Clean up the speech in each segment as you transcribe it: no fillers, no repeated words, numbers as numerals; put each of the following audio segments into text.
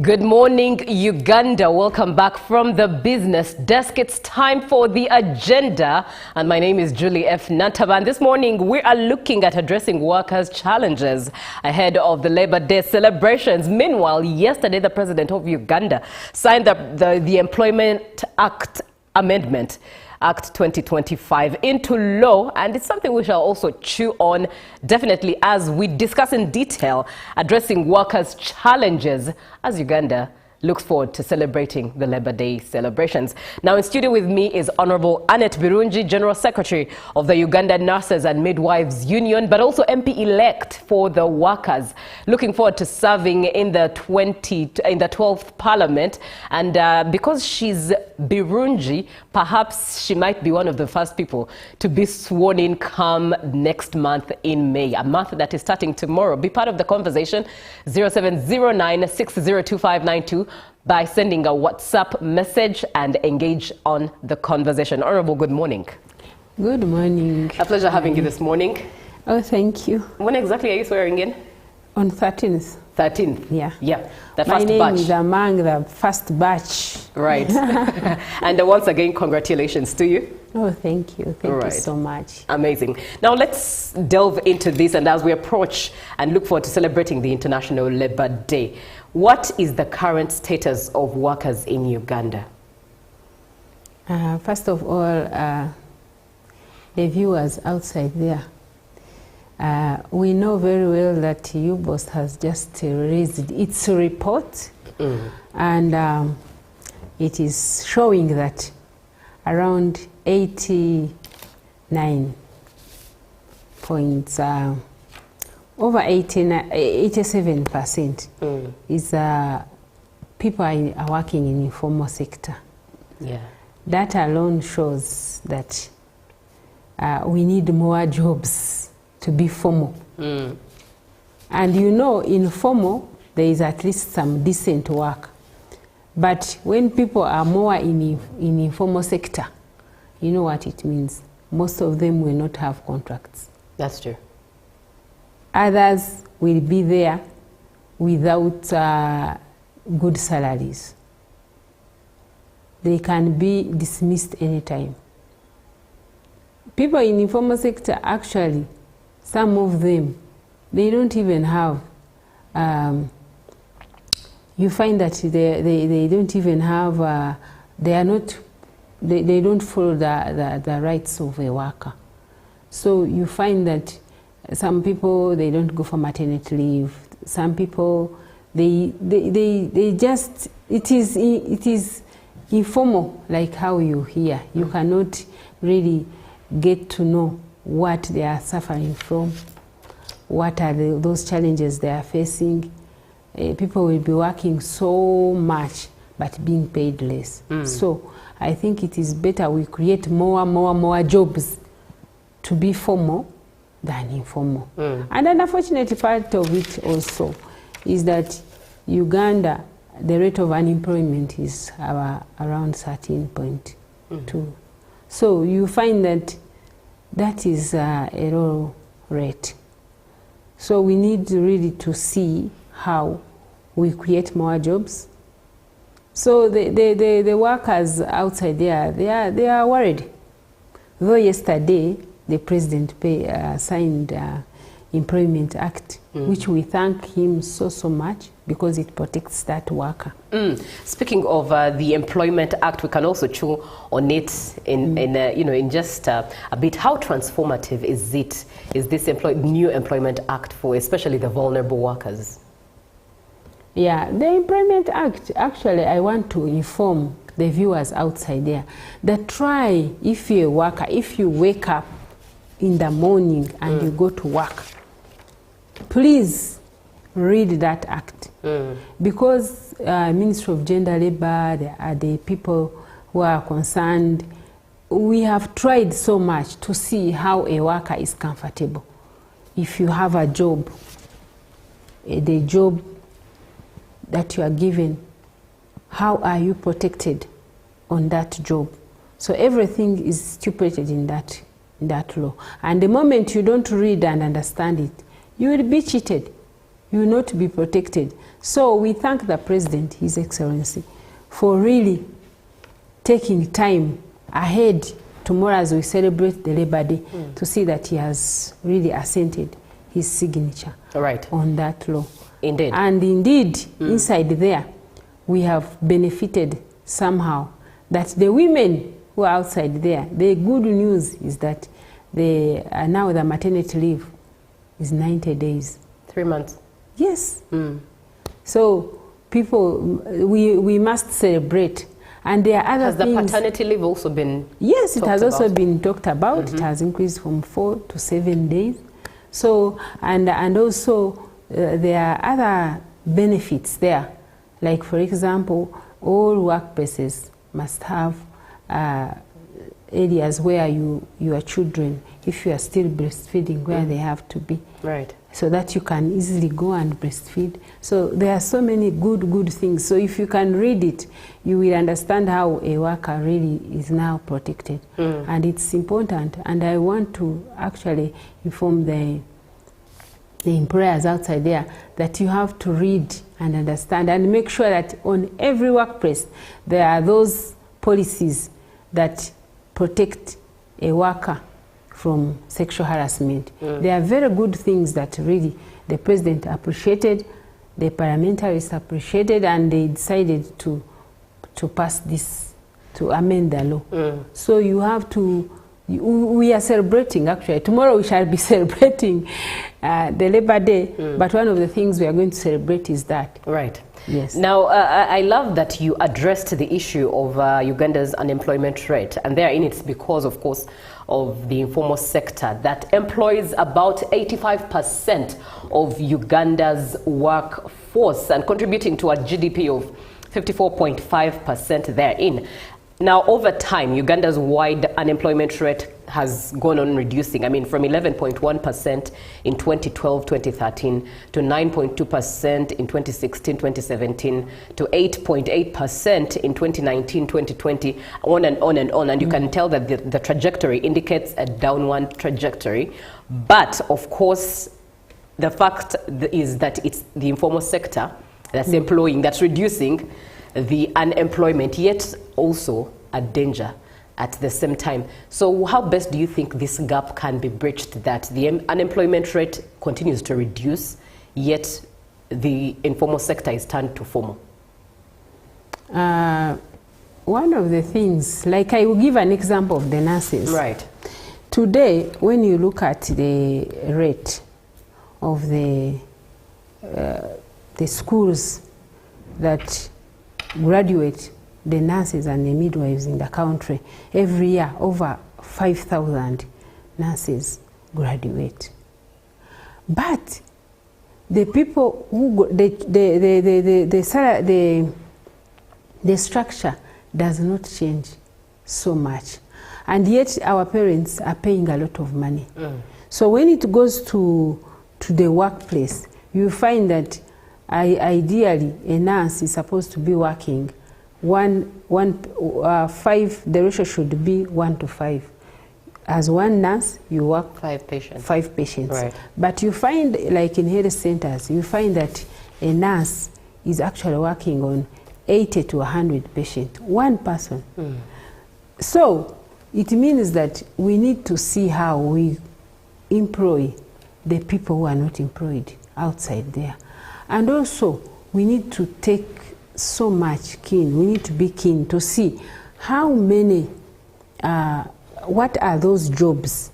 Good morning, Uganda. Welcome back from the business desk. It's time for the agenda. And my name is Julie F. Nantaban. This morning, we are looking at addressing workers' challenges ahead of the Labor Day celebrations. Meanwhile, yesterday, the president of Uganda signed the Employment Act Amendment, Act 2025, into law, and it's something we shall also chew on definitely as we discuss in detail addressing workers' challenges as Uganda looks forward to celebrating the Labor Day celebrations. Now in studio with me is Honorable Annette Birungi, General Secretary of the Uganda Nurses and Midwives Union, but also MP-elect for the workers. Looking forward to serving in the 12th Parliament, and because she's Birungi, perhaps she might be one of the first people to be sworn in come next month in May, a month that is starting tomorrow. Be part of the conversation, 0709-602592, by sending a WhatsApp message and engage on the conversation. Honorable, good morning. Good morning. A pleasure having you this morning. Oh, thank you. When exactly are you swearing in? On 13th. 13th? Yeah. Yeah, the My first name batch. is among the first batch. Right. And once again, congratulations to you. Oh, thank you. Thank you so much. Amazing. Now let's delve into this, and as we approach and look forward to celebrating the International Labor Day, what is the current status of workers in Uganda? First of all, the viewers outside there, we know very well that UBOS has just released its report, and it is showing that around 89 points, over 87% is people are working in the informal sector. Yeah. That alone shows that we need more jobs to be formal. And you know, in formal, there is at least some decent work. But when people are more in informal sector, you know what it means. Most of them will not have contracts. That's true. Others will be there without good salaries. They can be dismissed anytime. People in informal sector, actually, some of them, they don't even have, you find that they don't even have, they don't follow the rights of a worker. So you find that some people, they don't go for maternity leave. Some people, they just, it is informal, like how you hear. You cannot really get to know what they are suffering from, what are those challenges they are facing. People will be working so much, but being paid less. So I think it is better we create more jobs to be formal than informal. And an unfortunate part of it also is that Uganda, the rate of unemployment is around 13.2. So you find that is a low rate. So we need really to see how we create more jobs. So the workers outside there, they are worried. Though yesterday the president signed Employment Act, which we thank him so much because it protects that worker. Speaking of the Employment Act, we can also chew on it in just a bit. How transformative is this new Employment Act for especially the vulnerable workers? Yeah, the Employment Act, actually, I want to inform the viewers outside there that try, if you're a worker, if you wake up in the morning and you go to work, please read that act. Because Ministry of Gender Labor, the people who are concerned, we have tried so much to see how a worker is comfortable. If you have a job, the job that you are given, how are you protected on that job? So everything is stipulated in that law. And the moment you don't read and understand it, you will be cheated. you will not be protected. So we thank the President, His Excellency, for really taking time ahead tomorrow as we celebrate the Labour Day to see that he has really assented his signature on that law. Indeed. And indeed, inside there, we have benefited somehow that the women who are outside there, the good news is that now the maternity leave is 90 days. 3 months. Yes. So people, we must celebrate. And there are other things. Has the paternity leave also been Yes, it has also been talked about. It has increased from 4 to 7 days. So, and also there are other benefits there. Like, for example, all workplaces must have areas where your children, if you are still breastfeeding, where they have to be. Right. So that you can easily go and breastfeed. So there are so many good things. So if you can read it, you will understand how a worker really is now protected. And it's important. And I want to actually inform the employers outside there that you have to read and understand and make sure that on every workplace there are those policies that protect a worker from sexual harassment. They are very good things that really the President appreciated, the parliamentarians appreciated, and they decided to pass this, to amend the law. So you have to, we are celebrating actually. Tomorrow we shall be celebrating the Labour Day, but one of the things we are going to celebrate is that. Right. Yes. Now, I love that you addressed the issue of Uganda's unemployment rate, and therein it's because, of course, of the informal sector that employs about 85% of Uganda's workforce and contributing to a GDP of 54.5% therein. Now, over time, Uganda's wide unemployment rate has gone on reducing. I mean, from 11.1% in 2012-2013 to 9.2% in 2016-2017 to 8.8% in 2019-2020, on and on and on. And you can tell that the trajectory indicates a downward trajectory. But, of course, the fact is that it's the informal sector that's employing, that's reducing the unemployment, yet also a danger at the same time. So how best do you think this gap can be bridged, that the unemployment rate continues to reduce, yet the informal sector is turned to formal? One of the things, like I will give an example of the nurses. Right. Today, when you look at the rate of the schools that graduate the nurses and the midwives in the country, every year over 5,000 nurses graduate. But the people who the structure does not change so much, and yet our parents are paying a lot of money. So when it goes to the workplace, you find that ideally a nurse is supposed to be working 5, the ratio should be 1 to 5. As one nurse, you work 5 patients. 5 patients. Right. But you find, like in health centers, you find that a nurse is actually working on 80 to 100 patients, one person. So it means that we need to see how we employ the people who are not employed outside there. And also, we need to take so much keen, we need to be keen to see how many, what are those jobs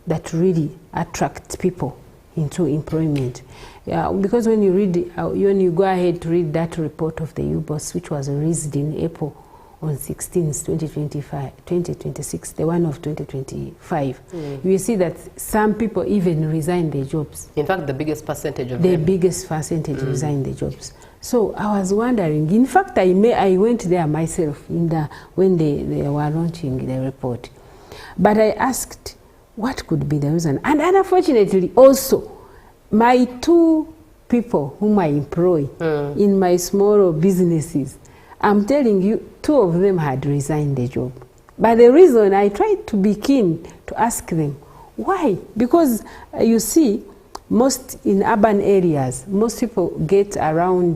that really attract people into employment. Because when you read, when you go ahead to read that report of the UBOS, which was released in April on 16th, 2026, the one of 2025, you will see that some people even resign their jobs. In fact, the biggest percentage of the them. biggest percentage resign their jobs. So I was wondering, in fact, I went there myself when they were launching the report. But I asked, what could be the reason? And unfortunately, also, my 2 people whom I employ in my small businesses, I'm telling you, 2 of them had resigned the job. But the reason, I tried to be keen to ask them, why? Because you see, most in urban areas, most people get around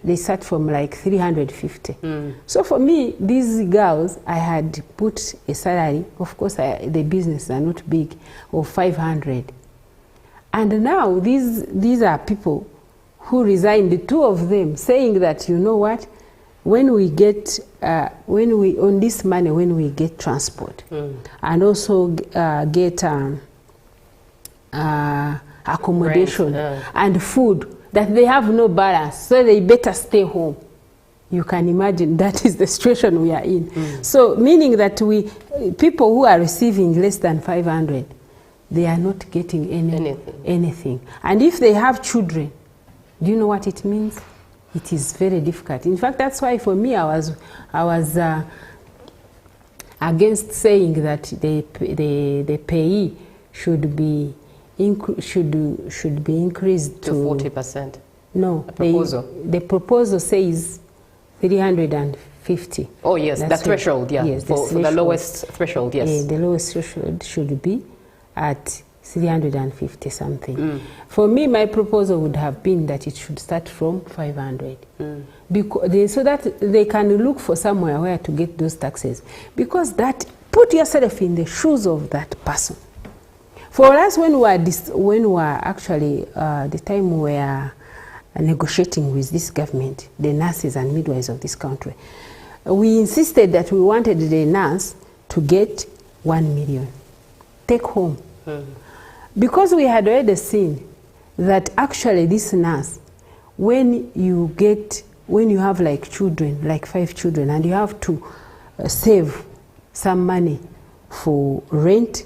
they start from like 350. So for me, these girls, I had put a salary, of course the business are not big, of 500. And now these are people who resigned, the two of them, saying that, you know what, when we get, on this money, when we get transport, and also get accommodation and food, that they have no balance, so they better stay home. You can imagine that is the situation we are in. So meaning that people who are receiving less than 500, they are not getting anything. And if they have children, do you know what it means? It is very difficult. In fact, that's why for me, I was against saying that the pay should be increased to 40%. No, the proposal says 350. Oh yes, that's the threshold, yeah. Yes, for the lowest threshold, yes. The lowest threshold should be at 350 something. For me, my proposal would have been that it should start from 500, so that they can look for somewhere where to get those taxes. Because that, put yourself in the shoes of that person. For us, when we were actually the time we were negotiating with this government, the nurses and midwives of this country, we insisted that we wanted the nurse to get 1 million, take home. Because we had already seen that actually this nurse, when you have like children, like 5 children, and you have to save some money for rent,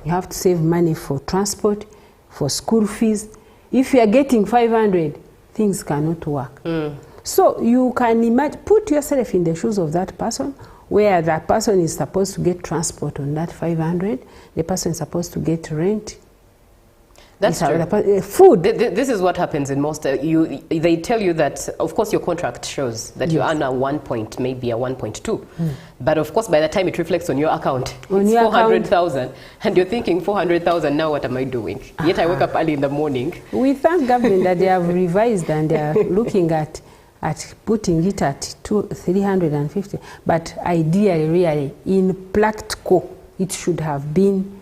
you have to save money for transport, for school fees. If you are getting 500, things cannot work. So you can imagine, put yourself in the shoes of that person, where that person is supposed to get transport on that 500, the person is supposed to get rent. That's true. Food. This is what happens in most. They tell you that, of course, your contract shows that you earn a 1 point, maybe a 1.2. But of course, by the time it reflects on your account, it's 400,000. And you're thinking, 400,000, now what am I doing? Yet I wake up early in the morning. We thank government that they have revised and they are looking at putting it at 350. But ideally, really, in practical, it should have been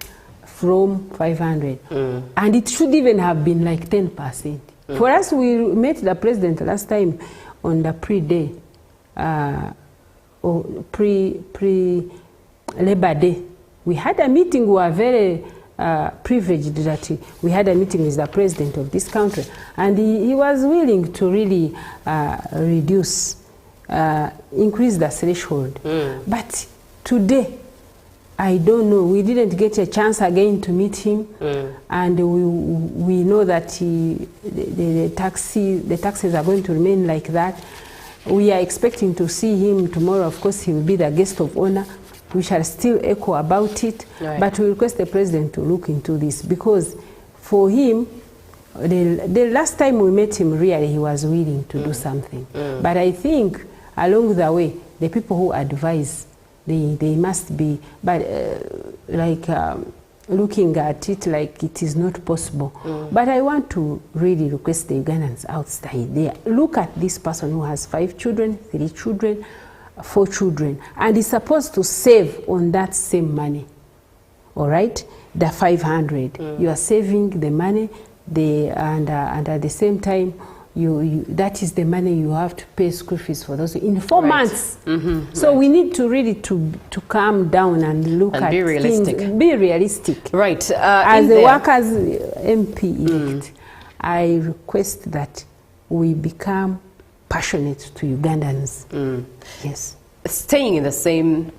from 500. And it should even have been like 10%. For us, we met the president last time on the pre-day, or pre-Labor Day. We had a meeting. We were very privileged that we had a meeting with the president of this country. And he was willing to really increase the threshold. But today, I don't know. We didn't get a chance again to meet him, and we know that the taxes are going to remain like that. We are expecting to see him tomorrow. Of course, he will be the guest of honor. We shall still echo about it, but we request the president to look into this, because for him, the last time we met him, really, he was willing to do something. But I think along the way, the people who advise, they must be, but looking at it like it is not possible. But I want to really request the Ugandans outside there, look at this person who has 5 children, 3 children, 4 children, and is supposed to save on that same money. All right, the 500, you are saving the money, and at the same time, that is the money you have to pay school fees for those in 4 months. So we need to really to calm down and look at be realistic. Things, be realistic. Right. As the workers MP elect, I request that we become passionate to Ugandans. Yes. Staying in the same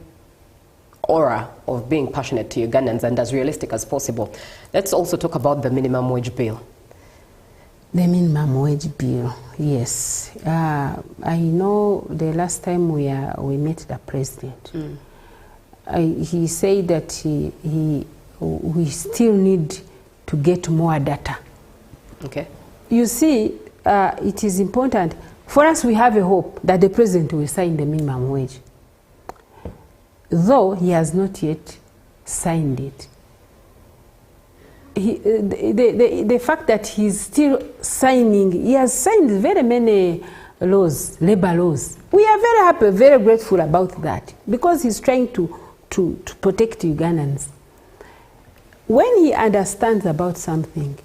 aura of being passionate to Ugandans and as realistic as possible, let's also talk about the minimum wage bill. The minimum wage bill, yes. I know the last time we met the president, he said that we still need to get more data. Okay. You see, it is important. For us, we have a hope that the president will sign the minimum wage, though he has not yet signed it. the fact that he's still signing, he has signed very many laws, labor laws. We are very happy, very grateful about that, because he's trying to protect Ugandans. When he understands about something,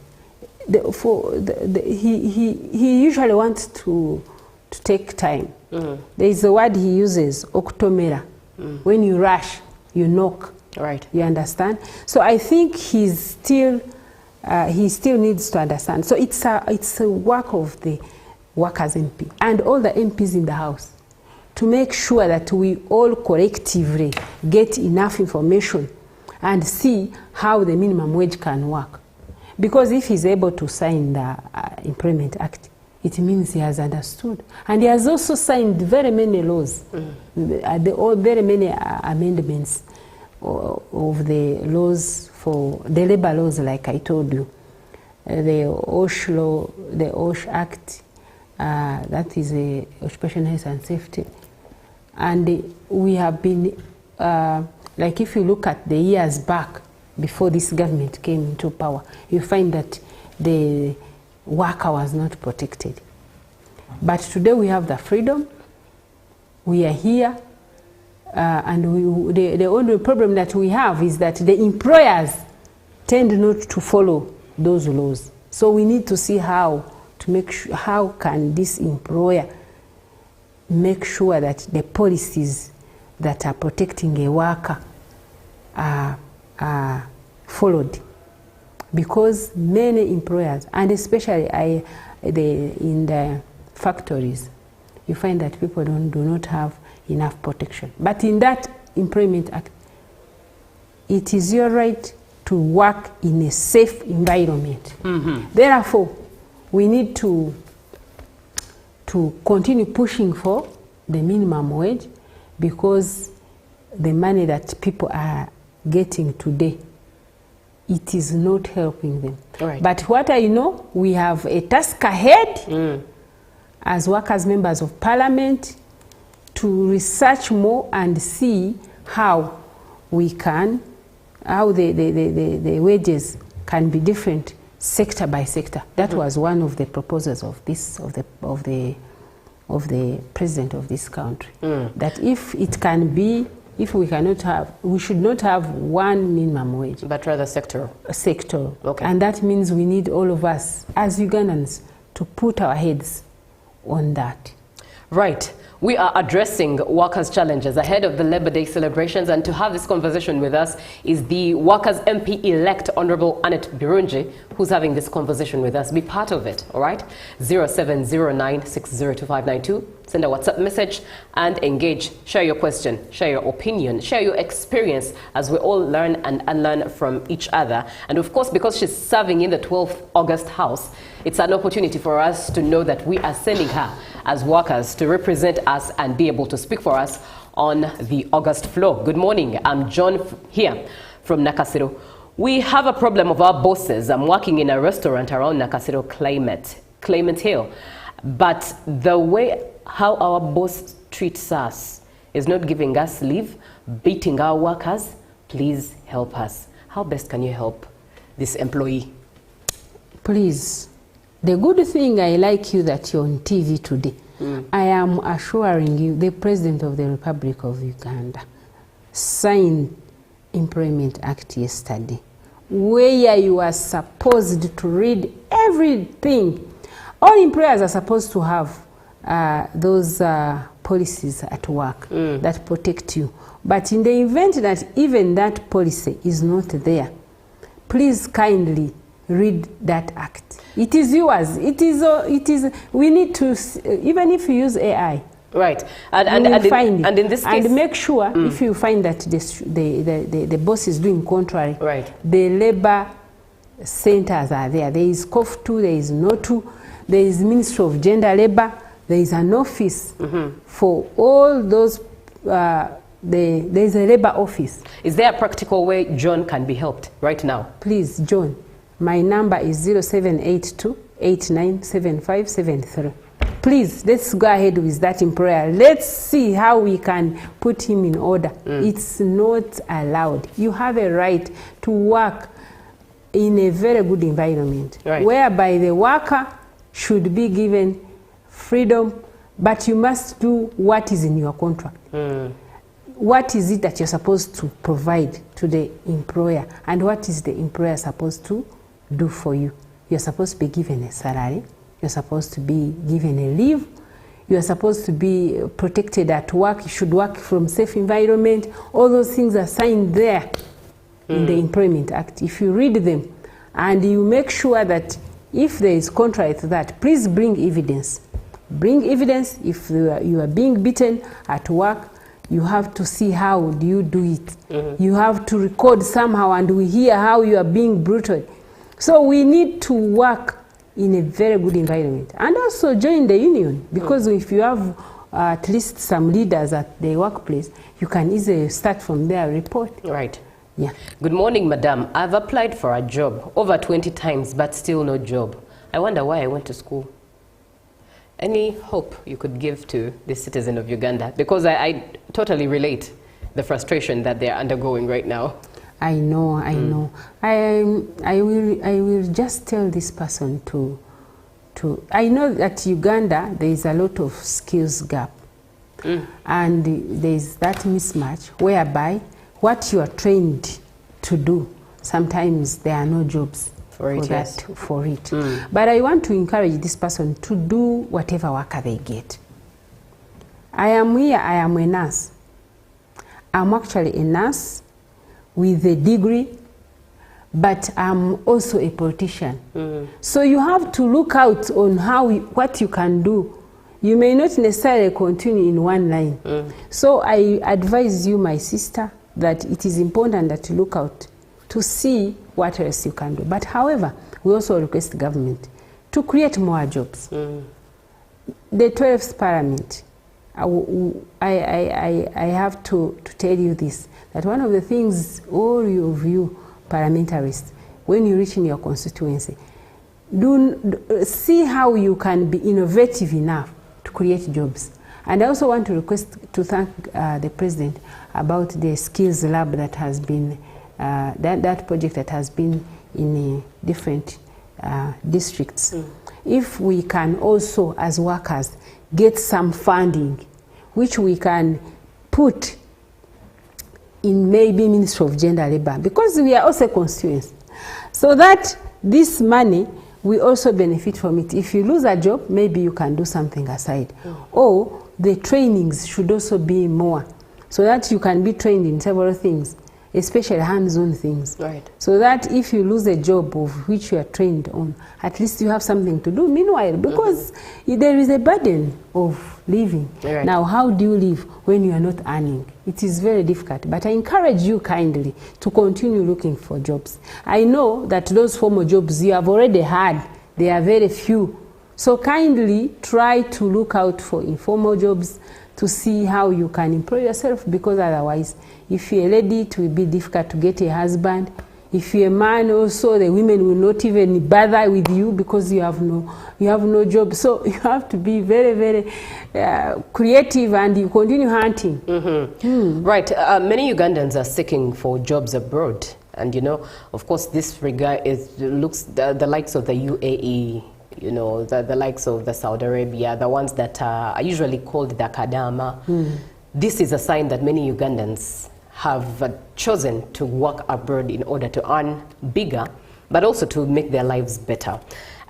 he usually wants to take time. There is a word he uses, octomera. When you rush, you knock. Right. You understand? So I think he still needs to understand. So it's a work of the workers MP and all the MPs in the House to make sure that we all collectively get enough information and see how the minimum wage can work. Because if he's able to sign the Employment Act, it means he has understood. And he has also signed very many laws, very many amendments of the laws for the labor laws, like I told you. The OSH law, the OSH Act, that is Occupational Health and Safety. And we have been, like if you look at the years back, before this government came into power, you find that the worker was not protected. But today we have the freedom, we are here, and the only problem that we have is that the employers tend not to follow those laws. So we need to see how to make sure, how can this employer make sure that the policies that are protecting a worker are followed. Because many employers, and especially in the factories, you find that people do not have enough protection. But in that Employment Act, it is your right to work in a safe environment. Therefore, we need to continue pushing for the minimum wage, because the money that people are getting today, it is not helping them. Right. But what I know, we have a task ahead as workers, members of parliament, to research more and see how we can, how the wages can be different sector by sector. That was one of the proposals of this of the president of this country. That if it can be, if we cannot have, we should not have one minimum wage, but rather sectoral. Sectoral. Okay. And that means we need all of us as Ugandans to put our heads on that. Right. We are addressing workers' challenges ahead of the Labour Day celebrations, and to have this conversation with us is the Workers' MP-elect, Honourable Annette Birungi, who's having this conversation with us. Be part of it, all right? 0709602592. Send a WhatsApp message and engage. Share your question, share your opinion, share your experience as we all learn and unlearn from each other. And of course, because she's serving in the 12th August House, it's an opportunity for us to know that we are sending her as workers to represent us and be able to speak for us on the August floor. Good morning. I'm John here from Nakasero. We have a problem of our bosses. I'm working in a restaurant around Nakasero Claimant Hill. But the way how our boss treats us is not giving us leave, beating our workers. Please help us. How best can you help this employee? Please. The good thing I like you that you're on TV today. I am assuring you, the President of the Republic of Uganda signed Employment Act yesterday, where you are supposed to read everything. All employers are supposed to have those policies at work that protect you. But in the event that even that policy is not there, please kindly read that act. It is yours. It is. We need to, even if you use AI. Right. And in this case, and make sure if you find that the boss is doing contrary, right, the labor centers are there. There is COF2, there is NO2, there is Ministry of Gender Labor, there is an office for all those. There is a labor office. Is there a practical way John can be helped right now? Please, John. My number is 0782-897573. Please, let's go ahead with that employer. Let's see how we can put him in order. It's not allowed. You have a right to work in a very good environment, right, whereby the worker should be given freedom, but you must do what is in your contract. What is it that you're supposed to provide to the employer, and what is the employer supposed to do for you? You're supposed to be given a salary, you're supposed to be given a leave, you're supposed to be protected at work, you should work from safe environment. All those things are signed there in the Employment Act. If you read them and you make sure that if there is contrary to that, please bring evidence. Bring evidence. If you are being beaten at work, you have to see how do you do it. You have to record somehow, and we hear how you are being brutal. So we need to work in a very good environment, and also join the union, because if you have at least some leaders at the workplace, you can easily start from there, report. Right. Yeah. Good morning, madam. I've applied for a job over 20 times, but still no job. I wonder why I went to school. Any hope you could give to the citizen of Uganda? Because I totally relate the frustration that they're undergoing right now. I know. I will just tell this person to I know that Uganda there is a lot of skills gap, and there is that mismatch whereby what you are trained to do, sometimes there are no jobs for it. But I want to encourage this person to do whatever work they get. I am here, I am a nurse. I'm actually a nurse with a degree, but I'm also a politician. So you have to look out on what you can do. You may not necessarily continue in one line. So I advise you, my sister, that it is important that you look out to see what else you can do. But however, we also request the government to create more jobs. The 12th Parliament, I have to tell you this, that one of the things all of you parliamentarists, when you reach in your constituency, see how you can be innovative enough to create jobs. And I also want to thank the President about the skills lab that has been, that project that has been in different districts. If we can also, as workers, get some funding, which we can put in maybe Ministry of Gender Labour, because we are also constituents, so that this money, we also benefit from it. If you lose a job, maybe you can do something aside. Or the trainings should also be more, so that you can be trained in several things, especially hands-on things. Right. So that if you lose a job of which you are trained on, at least you have something to do. Meanwhile, because there is a burden of living. Right. Now, how do you live when you are not earning? It is very difficult. But I encourage you kindly to continue looking for jobs. I know that those formal jobs you have already had, they are very few. So kindly try to look out for informal jobs to see how you can employ yourself, because otherwise, if you're a lady, it will be difficult to get a husband. If you're a man also, the women will not even bother with you because you have no job. So you have to be very, very creative, and you continue hunting. Right. Many Ugandans are seeking for jobs abroad. And, you know, of course, this regard looks the likes of the UAE, you know, the likes of the Saudi Arabia, the ones that are usually called the Kadama. This is a sign that many Ugandans have chosen to work abroad in order to earn bigger, but also to make their lives better.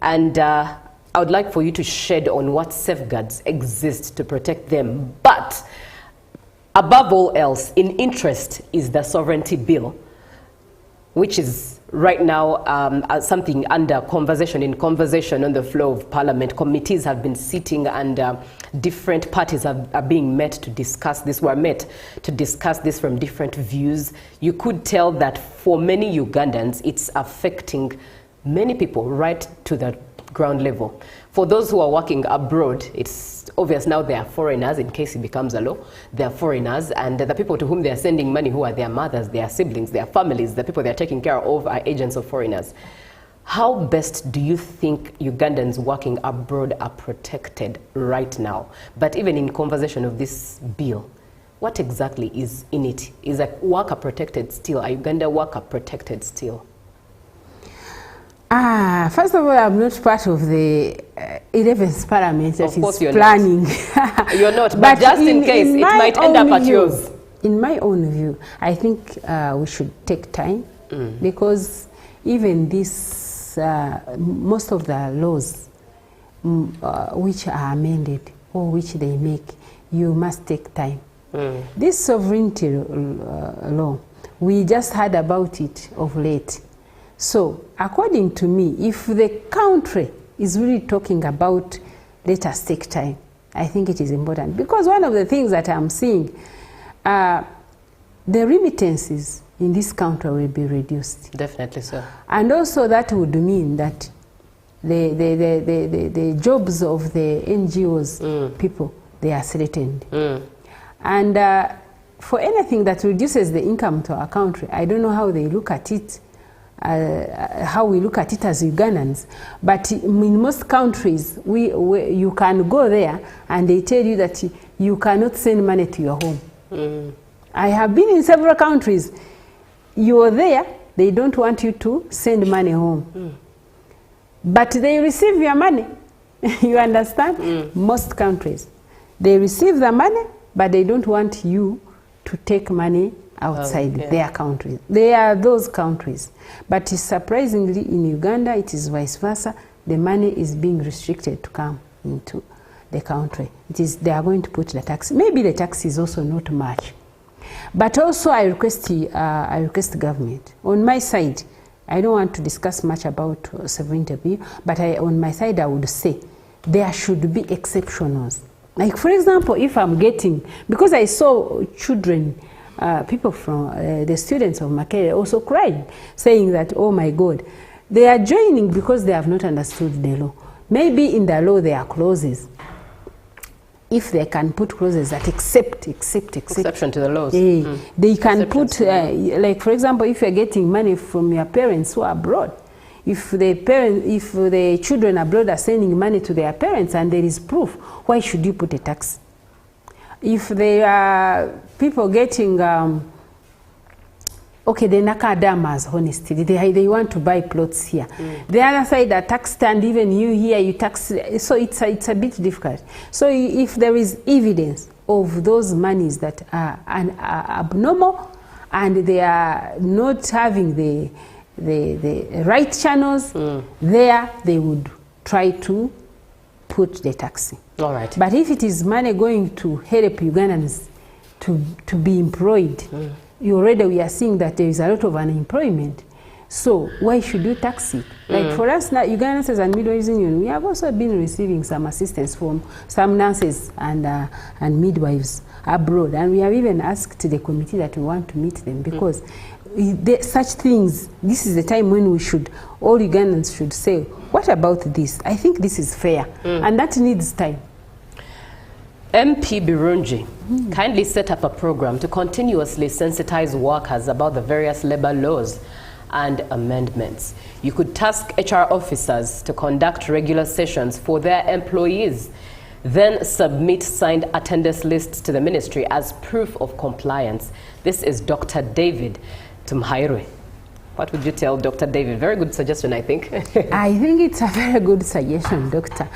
And I would like for you to shed on what safeguards exist to protect them. But above all else, in interest is the Sovereignty Bill, which is right now something under conversation on the floor of Parliament. Committees have been sitting, and different parties are being met to discuss this. We're met to discuss this from different views. You could tell that for many Ugandans, it's affecting many people right to the ground level. For those who are working abroad, it's obvious now they are foreigners. In case it becomes a law, they are foreigners, and the people to whom they are sending money, who are their mothers, their siblings, their families, the people they are taking care of, are agents of foreigners. How best do you think Ugandans working abroad are protected right now? But even in conversation of this bill, what exactly is in it? Is a worker protected still? Are Uganda worker protected still? First of all, I'm not part of the 11th Parliament that is planning. You're not, but just in case, it might end up at yours. In my own view, I think we should take time because even this, most of the laws which are amended or which they make, you must take time. This sovereignty law, we just heard about it of late. So, according to me, if the country is really talking about let us take time, I think it is important. Because one of the things that I'm seeing, the remittances in this country will be reduced. Definitely so. And also that would mean that the jobs of the NGOs people, they are threatened. And for anything that reduces the income to our country, I don't know how they look at it, how we look at it as Ugandans, but in most countries, you can go there and they tell you that you cannot send money to your home. I have been in several countries. You are there, they don't want you to send money home. But they receive your money. You understand? Most countries. They receive the money, but they don't want you to take money outside their country. They are those countries. But surprisingly, in Uganda, it is vice versa. The money is being restricted to come into the country. They are going to put the tax. Maybe the tax is also not much. But also I request government. On my side, I don't want to discuss much about sovereignty, but on my side I would say there should be exceptionals. Like for example, if I'm getting, because I saw children, people from the students of Makerere also cried, saying that, oh my God, they are joining because they have not understood the law. Maybe in the law there are clauses. If they can put clauses that exception to the laws. They can put, like for example, if you're getting money from your parents who are abroad, if the children abroad are sending money to their parents and there is proof, why should you put a tax? If there are people getting, okay, the Nakadamas, honestly, they want to buy plots here. The other side are taxed, and even you here, you tax, so it's a bit difficult. So if there is evidence of those monies that are abnormal and they are not having the right channels, there they would try to put the tax. All right. But if it is money going to help Ugandans to be employed, already we are seeing that there is a lot of unemployment. So why should you tax it? Like for us now, Ugandans and Midwives Union, we have also been receiving some assistance from some nurses and midwives abroad. And we have even asked the committee that we want to meet them because such things, this is the time when all Ugandans should say, what about this? I think this is fair. And that needs time. MP Birungi kindly set up a program to continuously sensitize workers about the various labor laws and amendments. You could task HR officers to conduct regular sessions for their employees, then submit signed attendance lists to the ministry as proof of compliance. This is Dr. David Tumhairwe. What would you tell Dr. David? Very good suggestion, I think. I think it's a very good suggestion, Doctor.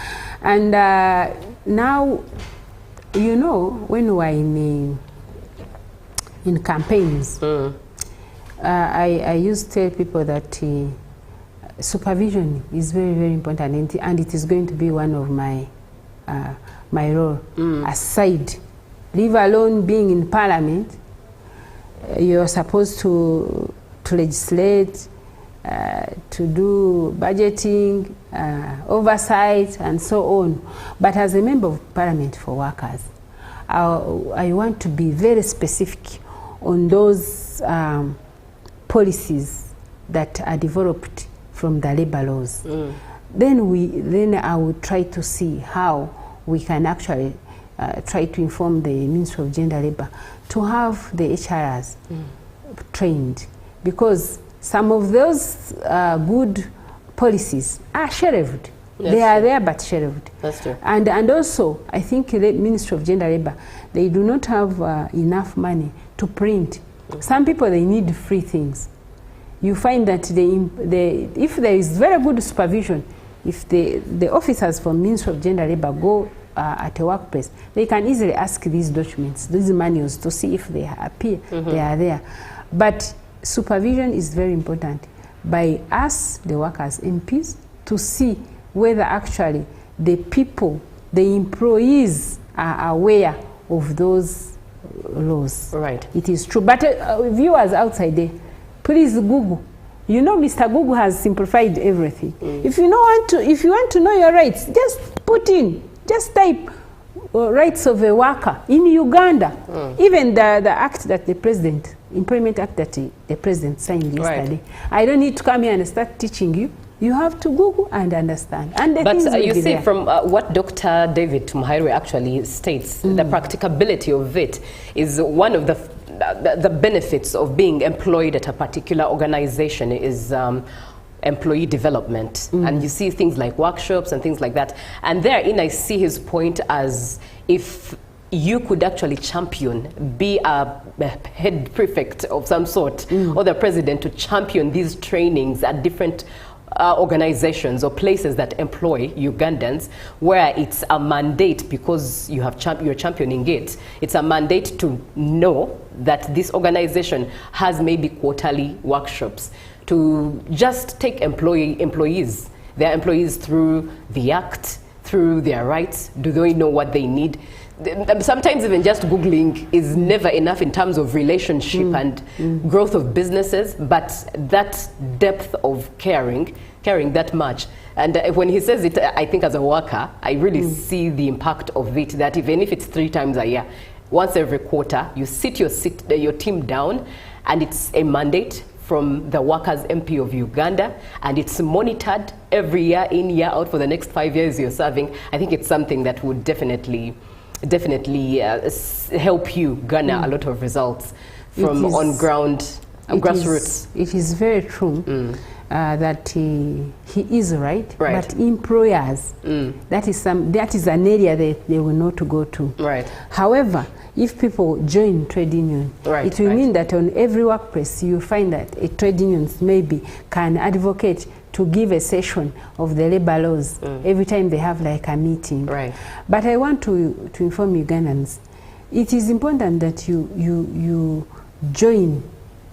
And now, you know, when we are in campaigns, I used to tell people that supervision is very, very important, and it is going to be one of my role. Aside, leave alone being in Parliament, you're supposed to legislate, to do budgeting, oversight, and so on. But as a member of Parliament for workers, I want to be very specific on those policies that are developed from the labor laws. Then I would try to see how we can actually try to inform the Ministry of Gender Labour to have the HRs trained, because some of those good policies are shelved. They are there but shelved. That's true. And also, I think the Ministry of Gender Labour, they do not have enough money to print. Some people, they need free things. you find that if there is very good supervision, if the officers from Ministry of Gender Labour go at a workplace, they can easily ask these documents, these manuals, to see if they appear, they are there. But supervision is very important by us, the workers, MPs, to see whether actually the people, the employees, are aware of those laws. Right. It is true. But viewers outside there, please Google. You know, Mr. Google has simplified everything. If you want to know your rights, just type rights of a worker in Uganda. Even the act that the president, Employment Act that the president signed yesterday. Right. I don't need to come here and start teaching you. You have to Google and understand. And the things you see, there. from what Dr. David Tumuhairwe actually states, the practicability of it is one of the benefits of being employed at a particular organization is employee development. And you see things like workshops and things like that. And therein I see his point as if you could actually champion, be a head prefect of some sort, or the president, to champion these trainings at different organizations or places that employ Ugandans, where it's a mandate, because you're championing it. It's a mandate to know that this organization has maybe quarterly workshops to just take employees, their employees through the act, through their rights. Do they know what they need? Sometimes even just Googling is never enough in terms of relationship and growth of businesses, but that depth of caring that much. And when he says it, I think as a worker, I really see the impact of it, that even if it's 3 times a year, once every quarter, you sit your team down, and it's a mandate from the Workers' MP of Uganda, and it's monitored every year in, year out for the next 5 years you're serving. I think it's something that would definitely help you garner a lot of results from on-ground, grassroots. It is very true that he is right. But employers, that is an area that they will know to go to. Right. However, if people join trade union, it will mean that on every workplace you find that a trade union maybe can advocate to give a session of the labor laws every time they have like a meeting. Right. But I want to inform Ugandans, it is important that you join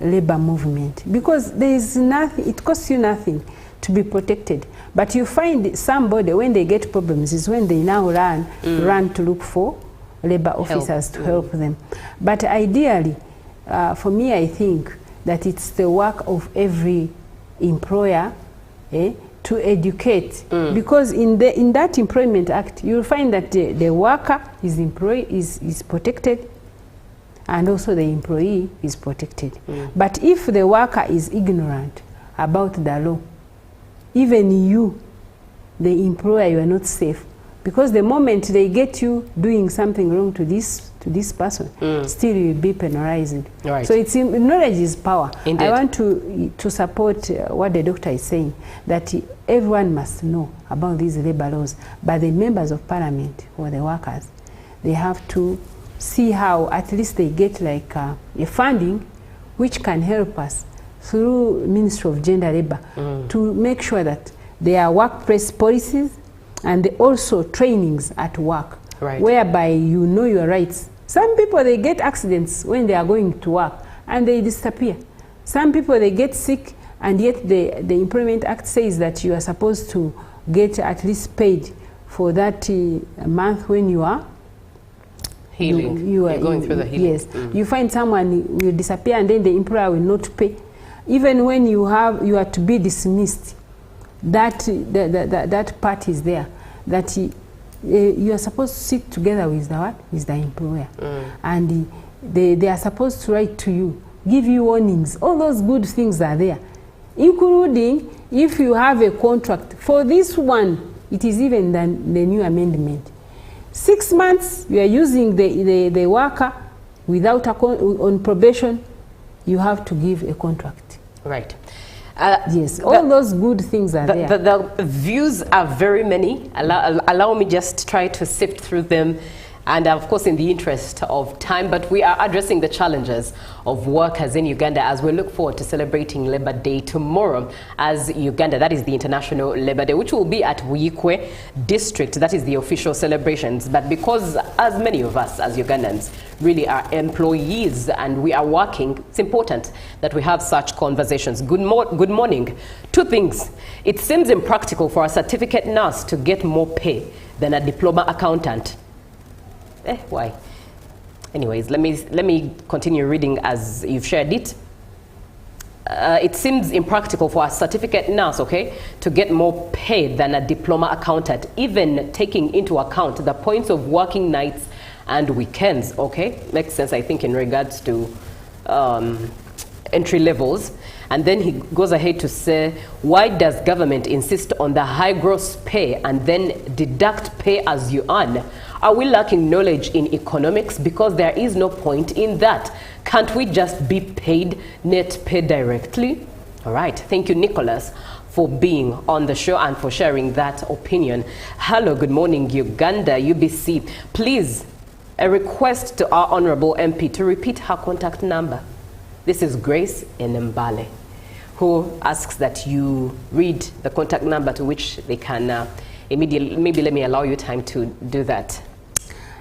labor movement, because there is nothing, it costs you nothing to be protected. But you find somebody, when they get problems, is when they now run to look for labor officers to help them. But ideally, for me, I think that it's the work of every employer to educate, because in that Employment Act, you'll find that the worker is protected, and also the employee is protected. But if the worker is ignorant about the law, even you, the employer, you are not safe, because the moment they get you doing something wrong to this person, still you will be penalized. Right. So it's knowledge is power. Indeed. I want to support what the doctor is saying, that everyone must know about these labor laws, but the members of parliament or the workers, they have to see how at least they get like a funding which can help us through Ministry of Gender Labour to make sure that there are workplace policies and also trainings at work, whereby you know your rights. Some people, they get accidents when they are going to work and they disappear. Some people, they get sick, and yet the Employment Act says that you are supposed to get at least paid for that month when you are healing. You are going through the healing. Yes. You find someone will disappear and then the employer will not pay. Even when you are to be dismissed, that part is there, that you are supposed to sit together with the employer, and they are supposed to write to you, give you warnings. All those good things are there, including if you have a contract. For this one, it is even the new amendment. 6 months you are using the worker without on probation, you have to give a contract. Right. Yes, all those good things are there. The views are very many. Allow me just try to sift through them. And of course, in the interest of time, but we are addressing the challenges of workers in Uganda as we look forward to celebrating Labour Day tomorrow as Uganda. That is the International Labour Day, which will be at Wikwe District. That is the official celebrations. But because as many of us as Ugandans really are employees and we are working, it's important that we have such conversations. Good morning. Two things. It seems impractical for a certificate nurse to get more pay than a diploma accountant. Why? Anyways, let me continue reading as you've shared it. It seems impractical for a certificate nurse, okay, to get more pay than a diploma accountant, even taking into account the points of working nights and weekends, okay? Makes sense, I think, in regards to entry levels. And then he goes ahead to say, why does government insist on the high gross pay and then deduct pay as you earn? Are we lacking knowledge in economics? Because there is no point in that. Can't we just be paid net pay directly? All right. Thank you, Nicholas, for being on the show and for sharing that opinion. Hello, good morning, Uganda, UBC. Please, a request to our Honorable MP to repeat her contact number. This is Grace Enembale, who asks that you read the contact number to which they can immediately, maybe let me allow you time to do that.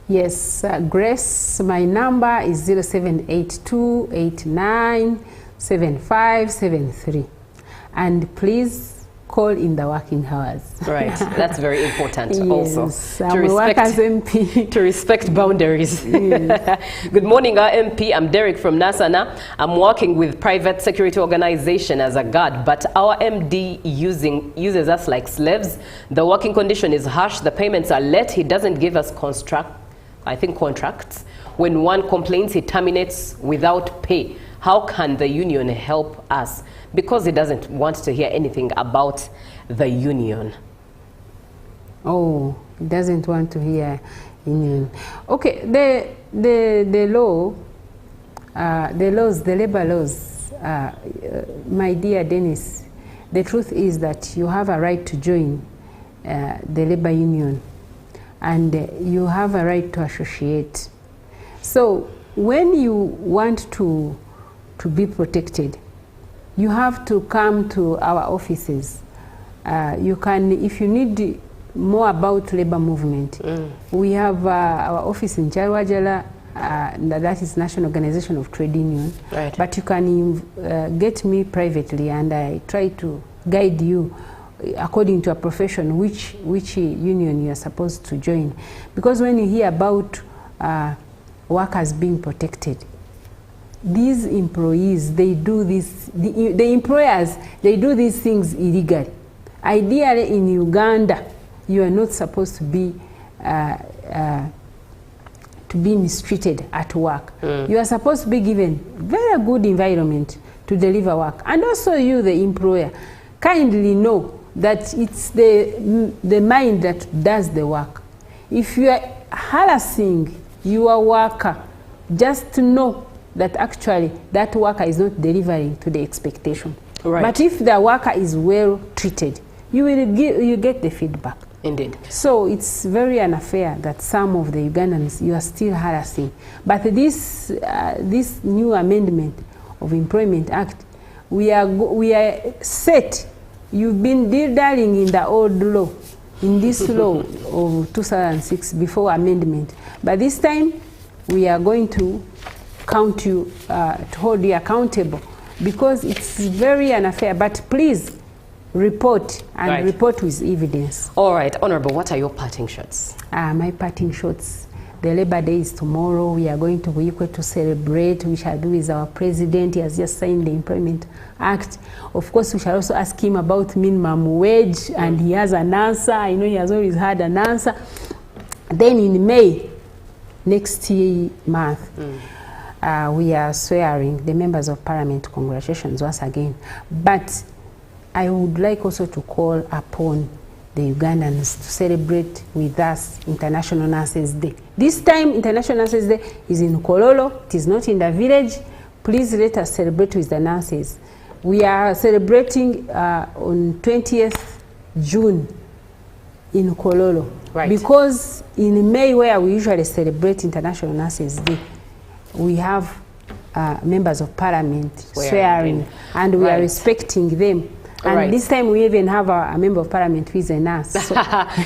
Yes, Grace, my number is 0782897573. And please call in the working hours. Right, that's very important. Yes, also I'm a workers MP. To respect boundaries. Yes. Good morning, our MP. I'm Derek from Nasana. I'm working with private security organization as a guard, but our MD uses us like slaves. The working condition is harsh. The payments are late. He doesn't give us contracts. When one complains, he terminates without pay. How can the union help us? Because he doesn't want to hear anything about the union. Oh, he doesn't want to hear union. Okay, the labor laws, my dear Dennis, the truth is that you have a right to join the labor union, and you have a right to associate. So when you want to be protected, you have to come to our offices. You can, if you need more about labor movement, we have our office in Charwajala, that is National Organization of Trade Union. Right. But you can get me privately, and I try to guide you according to a profession which union you are supposed to join. Because when you hear about workers being protected, these employees, they do this, the employers, they do these things illegally. Ideally, in Uganda, you are not supposed to be mistreated at work. You are supposed to be given very good environment to deliver work. And also you, the employer, kindly know that it's the mind that does the work. If you are harassing your worker, just to know that actually that worker is not delivering to the expectation. Right. But if the worker is well treated, you get the feedback. Indeed. So it's very unfair that some of the Ugandans you are still harassing. But this new amendment of Employment Act, we are set. You've been dilly-dallying in the old law, in this law of 2006 before amendment. But this time we are going to count you, to hold you accountable, because it's very unfair. But please report, and right. Report with evidence. All right, Honorable, what are your parting shots? My parting shots. The Labor Day is tomorrow. We are going to Wikwe to celebrate. We shall do with our president. He has just signed the Employment Act. Of course, we shall also ask him about minimum wage, and he has an answer. I know he has always had an answer. Then in May, next month, we are swearing the members of Parliament. Congratulations once again. But I would like also to call upon the Ugandans to celebrate with us International Nurses Day. This time, International Nurses Day is in Kololo. It is not in the village. Please let us celebrate with the nurses. We are celebrating on 20th June in Kololo. Right. Because in May, where we usually celebrate International Nurses Day, we have members of parliament swearing, and we are respecting them. And this time we even have a member of parliament who is a nurse. So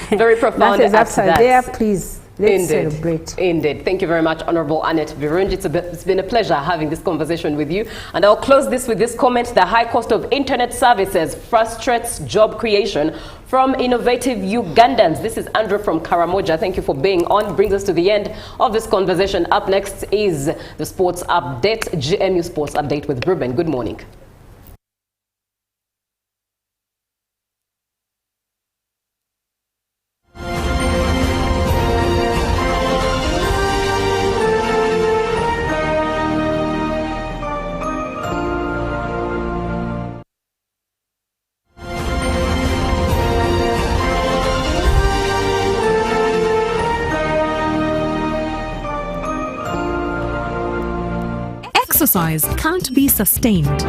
very profound. Nurses there, please. Let's celebrate. Indeed. Thank you very much, Honorable Annette Birungi. It's been a pleasure having this conversation with you. And I'll close this with this comment: the high cost of internet services frustrates job creation from innovative Ugandans. This is Andrew from Karamoja. Thank you for being on. Brings us to the end of this conversation. Up next is the sports update, GMU Sports Update with Ruben. Good morning. Exercise can't be sustained